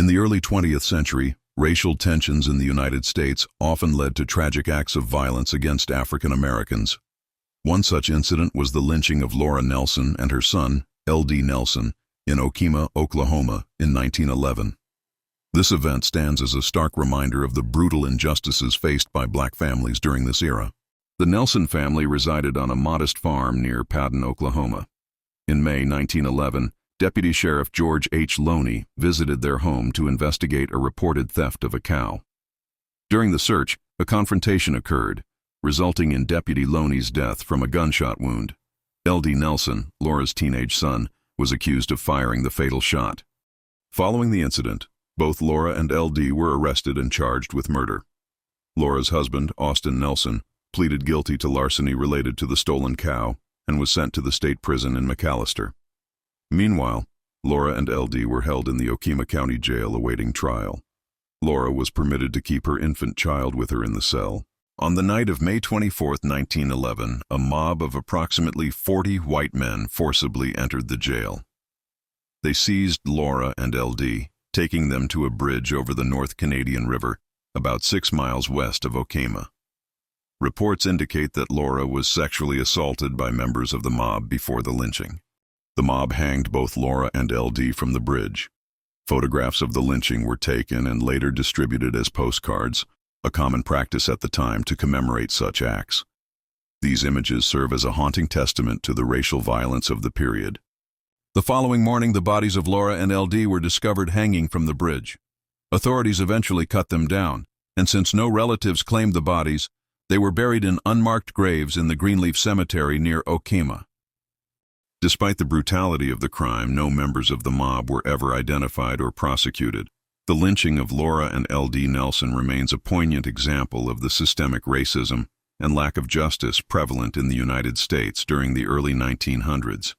In the early 20th century, racial tensions in the United States often led to tragic acts of violence against African Americans. One such incident was the lynching of Laura Nelson and her son, L.D. Nelson, in Okemah, Oklahoma, in 1911. This event stands as a stark reminder of the brutal injustices faced by black families during this era. The Nelson family resided on a modest farm near Paden, Oklahoma. In May 1911, Deputy Sheriff George H. Loney visited their home to investigate a reported theft of a cow. During the search, a confrontation occurred, resulting in Deputy Loney's death from a gunshot wound. L.D. Nelson, Laura's teenage son, was accused of firing the fatal shot. Following the incident, both Laura and L.D. were arrested and charged with murder. Laura's husband, Austin Nelson, pleaded guilty to larceny related to the stolen cow and was sent to the state prison in McAllister. Meanwhile, Laura and L.D. were held in the Okemah County Jail awaiting trial. Laura was permitted to keep her infant child with her in the cell. On the night of May 24, 1911, a mob of approximately 40 white men forcibly entered the jail. They seized Laura and L.D., taking them to a bridge over the North Canadian River, about 6 miles west of Okemah. Reports indicate that Laura was sexually assaulted by members of the mob before the lynching. The mob hanged both Laura and L.D. from the bridge. Photographs of the lynching were taken and later distributed as postcards, a common practice at the time to commemorate such acts. These images serve as a haunting testament to the racial violence of the period. The following morning, the bodies of Laura and L.D. were discovered hanging from the bridge. Authorities eventually cut them down, and since no relatives claimed the bodies, they were buried in unmarked graves in the Greenleaf Cemetery near Okemah. Despite the brutality of the crime, no members of the mob were ever identified or prosecuted. The lynching of Laura and L.D. Nelson remains a poignant example of the systemic racism and lack of justice prevalent in the United States during the early 1900s.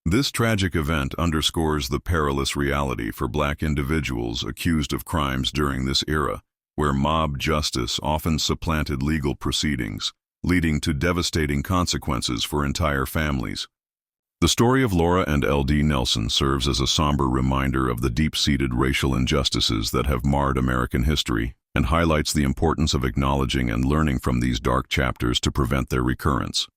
This tragic event underscores the perilous reality for black individuals accused of crimes during this era, where mob justice often supplanted legal proceedings, leading to devastating consequences for entire families. The story of Laura and L.D. Nelson serves as a somber reminder of the deep-seated racial injustices that have marred American history and highlights the importance of acknowledging and learning from these dark chapters to prevent their recurrence.